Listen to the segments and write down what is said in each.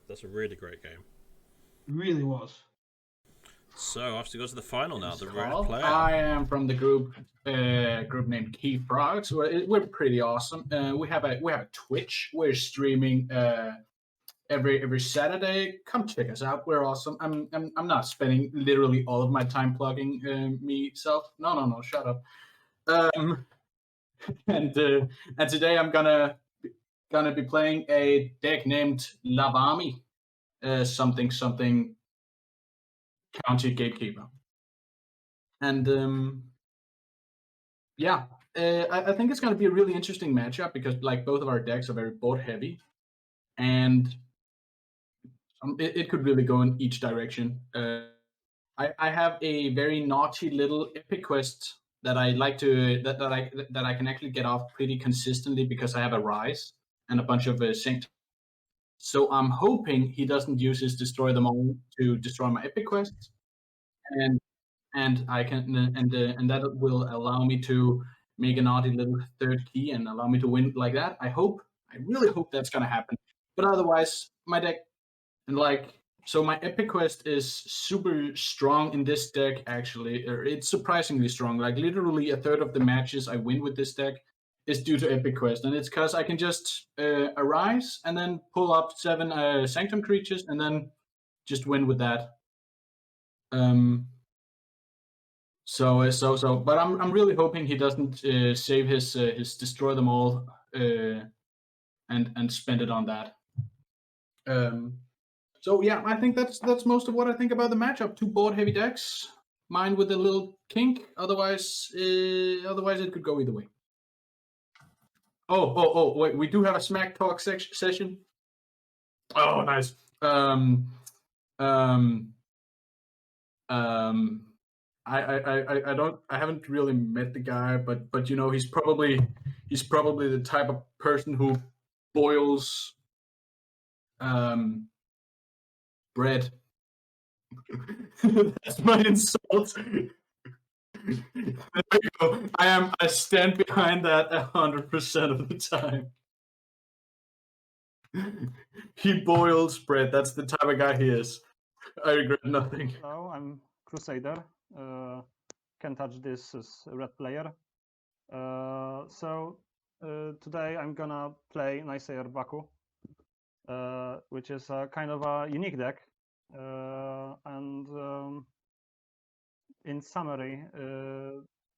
That's a really great game. It really was. So I have to go to the final now. It's The red called. player. I am from the group named Keyfrogs. We're pretty awesome. We have a Twitch. We're streaming every Saturday. Come check us out. We're awesome. I'm not spending literally all of my time plugging myself. No. Shut up. Um, and uh, and today I'm gonna be playing a deck named Lavami, something County Gatekeeper, and yeah, I think it's gonna be a really interesting matchup because like both of our decks are very board heavy, and it could really go in each direction. I have a very naughty little epic quest that I like to that I can actually get off pretty consistently because I have a rise and a bunch of sync. So I'm hoping he doesn't use his destroy them all to destroy my epic quests, and I can and that will allow me to make a naughty little third key and allow me to win like that. I really hope that's gonna happen. But otherwise, my deck and like so my epic quest is super strong in this deck actually. It's surprisingly strong. Like literally a third of the matches I win with this deck is due to epic quest, and it's because I can just arise and then pull up 7 sanctum creatures and then just win with that. Um, but I'm really hoping he doesn't save his destroy them all and spend it on that. Um, so yeah, I think that's most of what I think about the matchup. Two board heavy decks, mine with a little kink. Otherwise it could go either way. Oh! Wait, we do have a smack talk session. Oh, nice. Um, um, I don't I haven't really met the guy, but you know he's probably the type of person who boils um bread. That's my insult. There you go. I stand behind that 100% of the time. He boils bread. That's the type of guy he is. I regret nothing. Hello, I'm Crusader. Can touch this as a red player. Today I'm gonna play Nicaea Baku, which is a kind of a unique deck. In summary,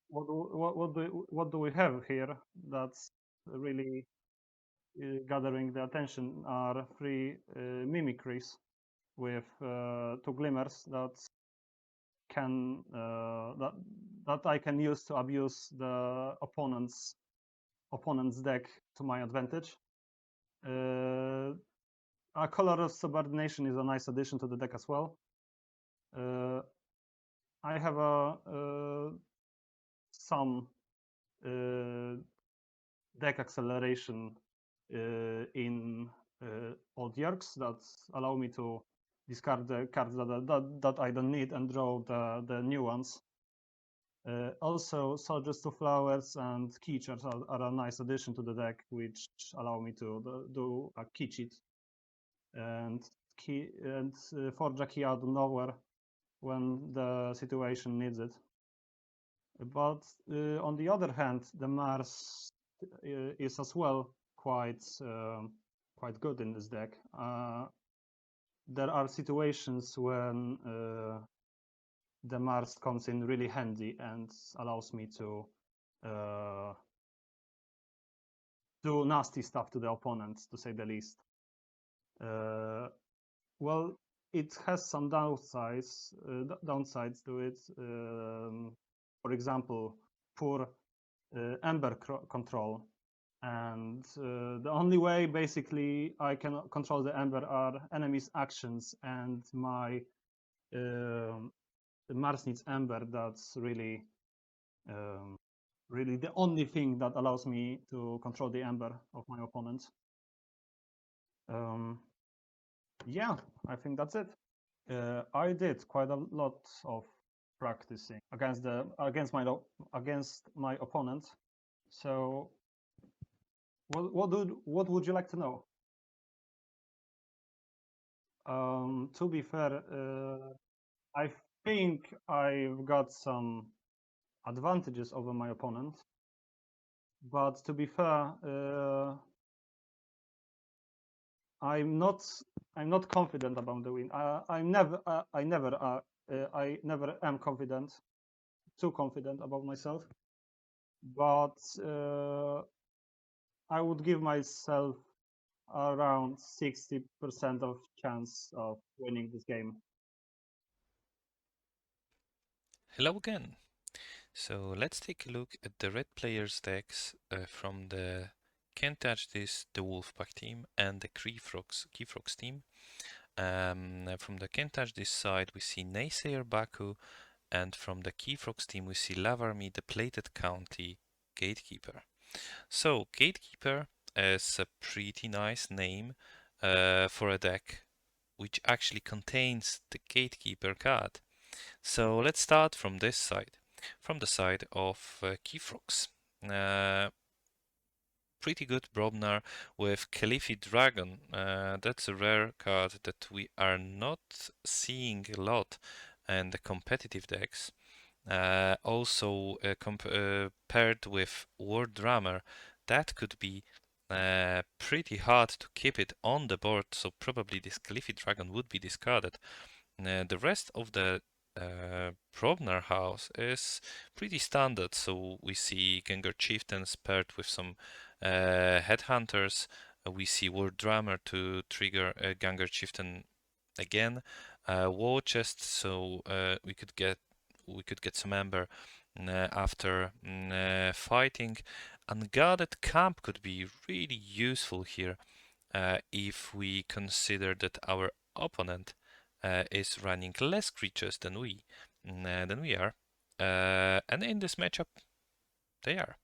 what do we have here that's really gathering the attention are 3 mimicries with 2 glimmers that I can use to abuse the opponent's deck to my advantage. A colorless subordination is a nice addition to the deck as well. I have some deck acceleration in old Yerks that allow me to discard the cards that I don't need and draw the new ones. Also, Soldiers to Flowers and Key Charts are a nice addition to the deck, which allow me to do a key cheat and forge a key out of nowhere when the situation needs it. But on the other hand, the Mars is as well quite good in this deck. There are situations when the Mars comes in really handy and allows me to do nasty stuff to the opponent, to say the least. Well, it has some downsides to it. For example, poor Ember control. And the only way basically I can control the Ember are enemies' actions, and my Mars needs Ember. That's really the only thing that allows me to control the Ember of my opponent. Yeah, I think that's it. I did quite a lot of practicing against my opponent. So, what would you like to know? To be fair, I think I've got some advantages over my opponent, but to be fair, I'm not confident about the win. I never am confident, too confident about myself, but I would give myself around 60% of chance of winning this game. Hello again. So let's take a look at the red players' decks from the Can't Touch This, the Wolfpack team, and the Keyfrogs team. From the Can't Touch This side, we see Naysayer Baku, and from the Keyfrogs team, we see Lavarmi, the Plated County Gatekeeper. So Gatekeeper is a pretty nice name for a deck which actually contains the Gatekeeper card. So let's start from this side, from the side of Keyfrogs. Pretty good Brobnar with Caliphate Dragon. That's a rare card that we are not seeing a lot in the competitive decks. Also paired with War Drummer, that could be pretty hard to keep it on the board, so probably this Caliphate Dragon would be discarded. The rest of the Probner house is pretty standard, so we see Gengar Chieftains paired with some Headhunters. We see War Drummer to trigger a Gengar Chieftain again. War Chest, so we could get some Ember after fighting. Unguarded Camp could be really useful here if we consider that our opponent is running less creatures than we are, and in this matchup they are.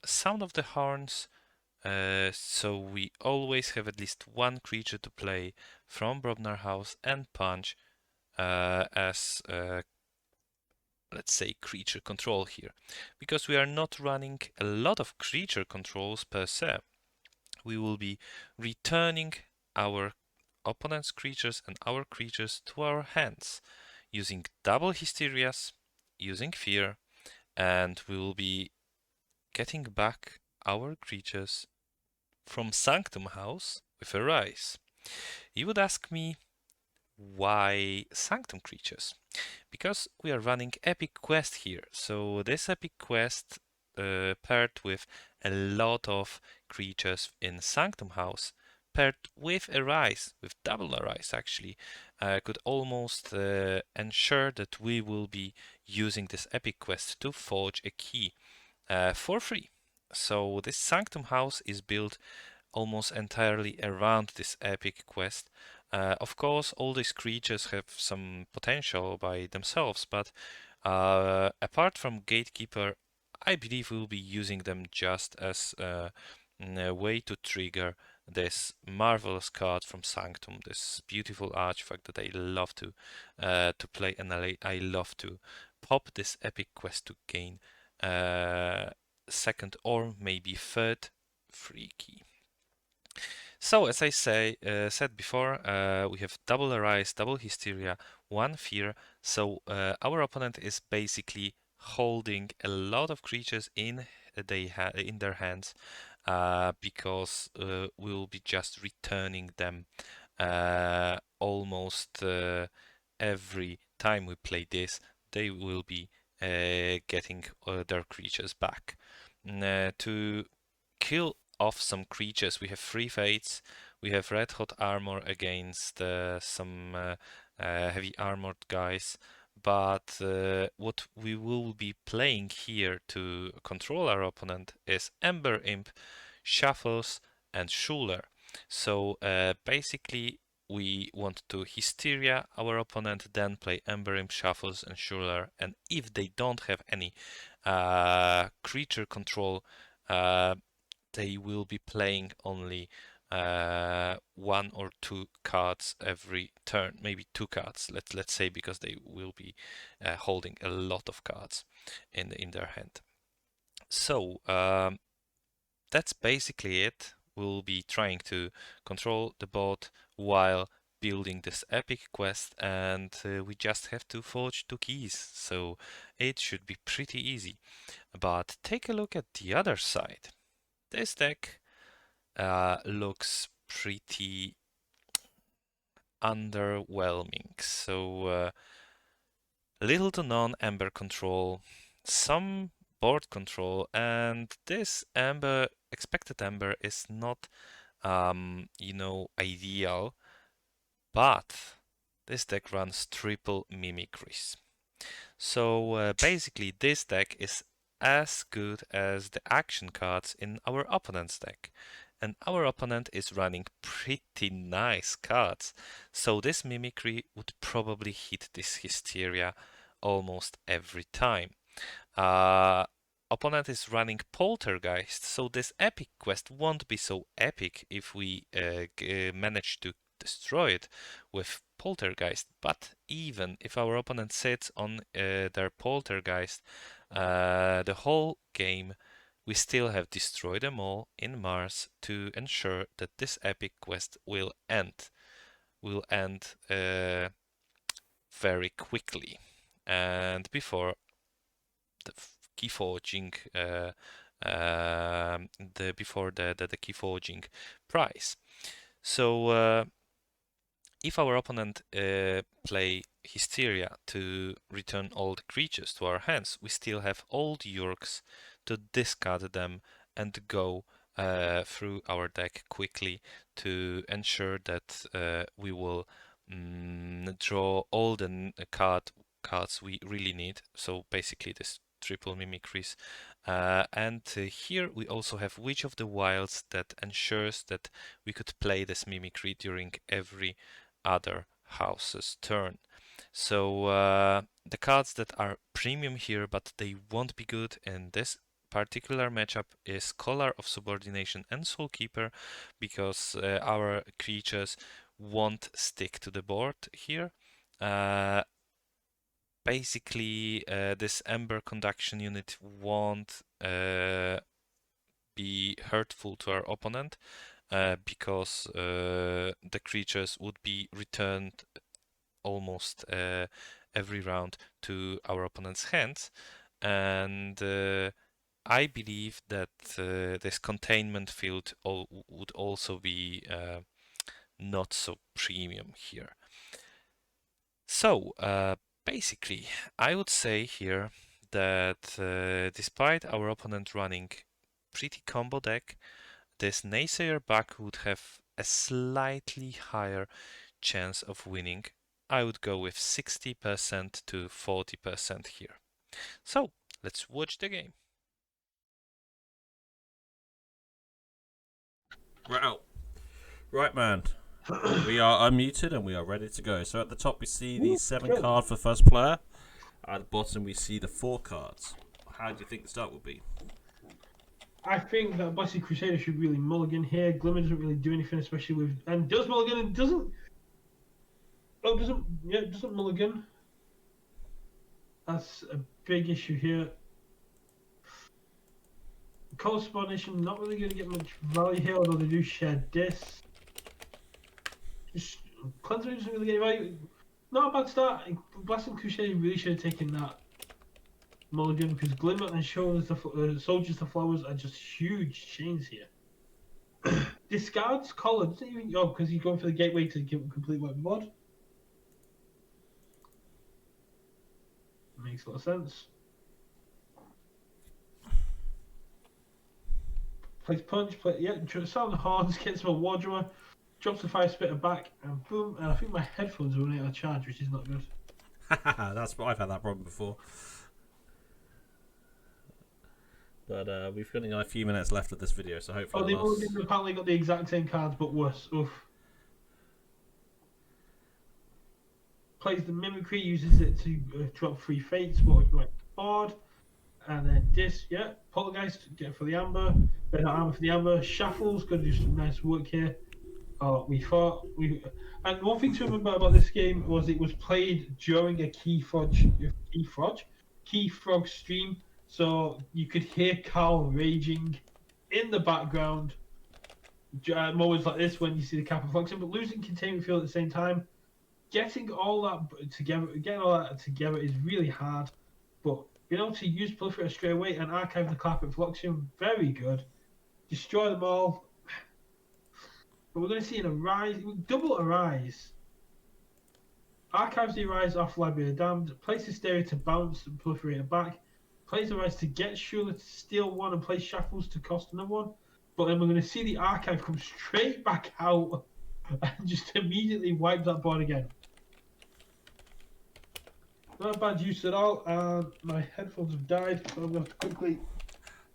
Sound of the Horns. So we always have at least one creature to play from Brobnar House and Punch as let's say creature control here, because we are not running a lot of creature controls per se. We will be returning our opponent's creatures and our creatures to our hands using double Hysterias, using Fear, and we will be getting back our creatures from Sanctum House with a Rise. You would ask me, why Sanctum creatures? Because we are running Epic Quest here. So this Epic Quest paired with a lot of creatures in Sanctum House, paired with Arise, with double Arise actually, could almost ensure that we will be using this Epic Quest to forge a key for free. So this Sanctum House is built almost entirely around this epic quest. Of course, all these creatures have some potential by themselves, but apart from Gatekeeper, I believe we'll be using them just as a way to trigger this marvelous card from Sanctum, this beautiful artifact that I love to play, and I love to pop this epic quest to gain second or maybe third free key. So as I said before, we have double Arise, double Hysteria, one Fear. So our opponent is basically holding a lot of creatures in their hands because we'll be just returning them almost every time we play this. They will be getting their creatures back. To kill off some creatures, we have Free Fates, we have Red Hot Armor against some heavy armored guys, but what we will be playing here to control our opponent is Ember Imp, Shuffles, and Schuler. So basically we want to Hysteria our opponent, then play Ember Imp, Shuffles, and Schuler, and if they don't have any creature control, they will be playing only one or two cards every turn, maybe two cards. Let's say, because they will be holding a lot of cards in their hand. So that's basically it. We'll be trying to control the board while building this epic quest, and we just have to forge 2 keys, so it should be pretty easy. But take a look at the other side. This deck looks pretty underwhelming. So little to none Ember control, some board control, and this expected Ember is not, ideal, but this deck runs triple mimicries. So basically this deck is as good as the action cards in our opponent's deck. And our opponent is running pretty nice cards. So this mimicry would probably hit this Hysteria almost every time. Opponent is running Poltergeist, so this epic quest won't be so epic if we manage to destroy it with Poltergeist. But even if our opponent sits on their Poltergeist the whole game, we still have destroyed them all in Mars to ensure that this epic quest will end. Very quickly, and before the key forging, before the key forging prize. So if our opponent play Hysteria to return all the creatures to our hands, we still have all the Yorks to discard them and go through our deck quickly to ensure that we will draw all the cards we really need. So basically this triple mimicries. And here we also have Witch of the Wilds that ensures that we could play this mimicry during every other house's turn. So the cards that are premium here, but they won't be good in this particular matchup, is Collar of Subordination and Soulkeeper, because our creatures won't stick to the board here. Basically, this Ember Conduction unit won't be hurtful to our opponent because the creatures would be returned almost every round to our opponent's hands. And I believe that this containment field would also be not so premium here. So basically, I would say here that despite our opponent running pretty combo deck, this Naysayer Buck would have a slightly higher chance of winning. I would go with 60% to 40% here. So let's watch the game. Wow. Right, man. We are unmuted and we are ready to go. So at the top we see the 7 card for first player. At the bottom we see the 4 cards. How do you think the start will be? I think that Blessed Crusader should really mulligan here. Glimmer doesn't really do anything, especially with, and does mulligan and doesn't. Oh, doesn't mulligan. That's a big issue here. Correspondation not really going to get much value here, although they do share this. Just Cleanser doesn't really get any value. Not a bad start. Blessed Crusader really should have taken that mulligan, because Glimmer and Soldiers to Flowers are just huge chains here. Discards Collar, doesn't even because he's going for the gateway to complete white board. Makes a lot of sense. Plays Punch, Sound the Horns, gets him a Wardrower, drops the Fire Spitter back, and boom, and I think my headphones are running out of charge, which is not good. That's what I've had that problem before. But we've got a few minutes left of this video, so hopefully. Oh, they've apparently got the exact same cards, but worse. Oof. Plays the Mimicry, uses it to drop 3 Fates, white board, and then Poltergeist, get it for the Amber, then Armor for the Amber, Shaffle's going to do some nice work here. And one thing to remember about this game was it was played during a Keyfrog stream, so you could hear Carl raging in the background moments like this when you see the cap of function, but losing containment field at the same time, getting all that together is really hard. But being able to use Proliferator straight away and archive the carpet fluxion, very good. Destroy them all. But we're going to see an Arise, double Arise. Archives the Arise off Library of Damned, place Hysteria to bounce the Proliferator back, plays Arise to get Shula to steal one and play Shackles to cost another one. But then we're going to see the Archive come straight back out and just immediately wipe that board again. Not a bad use at all, and my headphones have died, so I'm going to have to quickly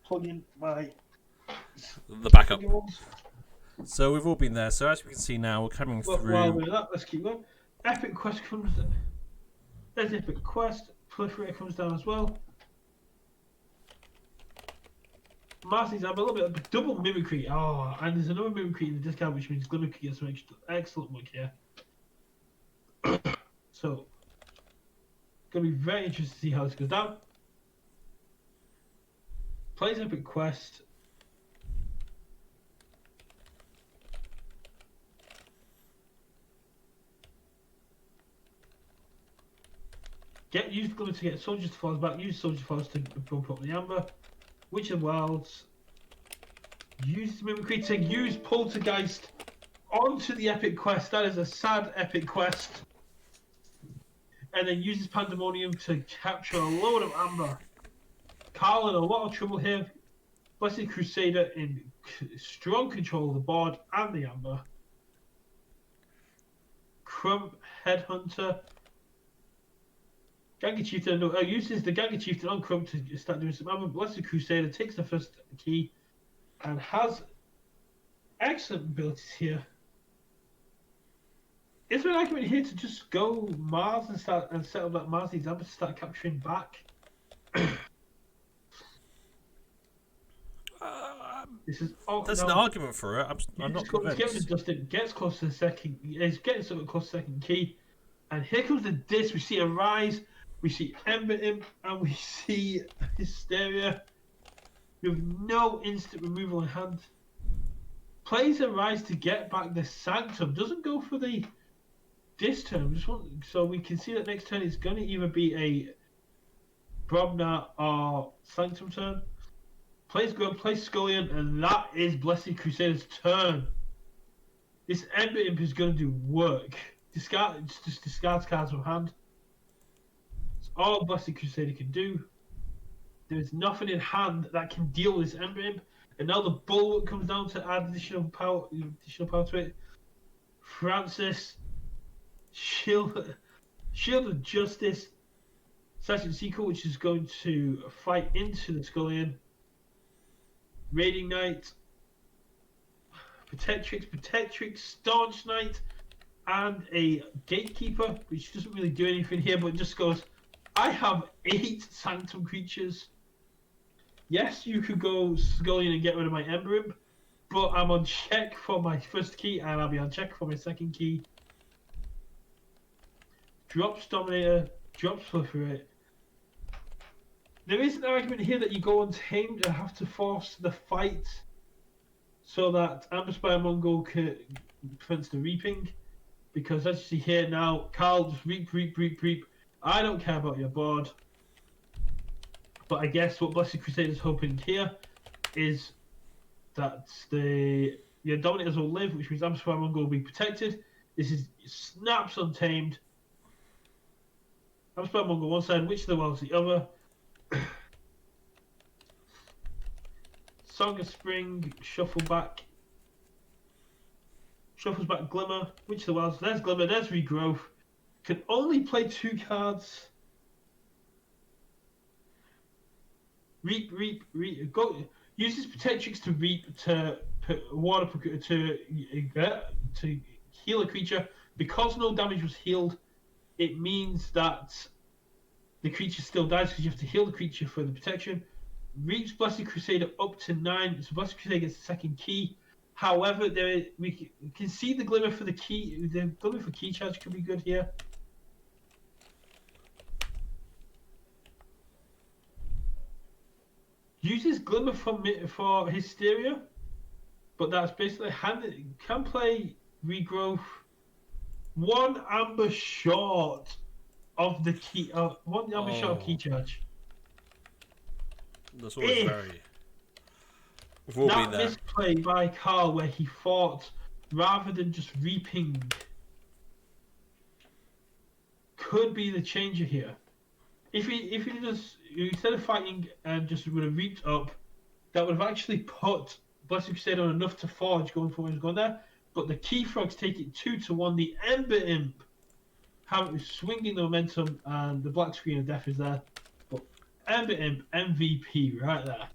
plug in my The backup. ones. So we've all been there. So as we can see now, we're coming But through. while we're that, let's keep going. Epic Quest comes. There's Epic Quest. Proliferator comes down as well. Marcy's have a little bit of double mimicry. Oh, and there's another mimicry in the discount, which means Glimmer could get some extra, excellent luck here. So, gonna be very interesting to see how this goes down. Plays Epic Quest. Use Glimmer to get Soldiers to Falls back. Use Soldier Falls to bump up the Amber. Witch of the Wilds. Use Mimicry to use Poltergeist onto the Epic Quest. That is a sad Epic Quest. And then uses Pandemonium to capture a load of Amber. Carl in a lot of trouble here. Blessed Crusader in strong control of the board and the Amber. Crump Headhunter. Ganga Chieftain uses the Ganga Chieftain on Crump to start doing some Amber. Blessed Crusader takes the first key and has excellent abilities here. Is there an argument here to just go Mars and set up that Mars example to start capturing back? This is There's an argument for it. I'm not convinced. convinced. Dustin gets close to the second. He's getting something close to the second key, and here comes the disc. We see a rise. We see Ember Imp, and we see Hysteria. We have no instant removal in hand. Plays a rise to get back the Sanctum. Doesn't go for the disc turn. So we can see that next turn is going to either be a Brobnar or Sanctum turn. Plays Grub, plays Scullion, and that is Blessed Crusader's turn. This Ember Imp is going to do work. Just discards cards from hand. It's all Blessed Crusader can do. There is nothing in hand that can deal with this Ember Imp. And now the Bulwark comes down to add additional power to it. Francis, Shield of Justice, Sergeant Sequel, which is going to fight into the Scullion. Raiding Knight, Protectrix, Staunch Knight, and a Gatekeeper, which doesn't really do anything here, but it just goes, I have 8 Sanctum creatures. Yes, you could go Scullion and get rid of my Ember Imp, but I'm on check for my first key, and I'll be on check for my second key. Drops Dominator, drops Proliferate. There is an argument here that you go untamed and have to force the fight so that Amber Spire Mongol prevents the reaping. Because as you see here now, Carl just reap. I don't care about your board. But I guess what Blessed Crusader is hoping here is that your Dominators will live, which means Amber Spire Mongol will be protected. This is snaps untamed. Amber Spire Mongol one side, Witch of the Wilds the other. Song of Spring, shuffles back Glimmer, Witch of the Wilds, there's Glimmer, there's Regrowth. Can only play 2 cards. Reap, go, uses Protectrix to reap to water to heal a creature. Because no damage was healed, it means that the creature still dies because you have to heal the creature for the protection. Reaps Blessed Crusader up to 9, so Blessed Crusader gets the second key. However, we can see the Glimmer for the key. The Glimmer for key charge could be good here. Uses Glimmer for Hysteria. but that's basically can play regrowth 1 amber short of the key. 1 amber short of key charge. That's always If very. We've all been that there. misplay by Carl, where he fought rather than just reaping, could be the changer here. If he just, instead of fighting and just would have reaped up, that would have actually put Blessing Crusade on enough to forge going forward and going there. But the Keyfrogs take it 2-1. The Ember Imp swinging the momentum, and the black screen of death is there. But Ember Imp MVP right there.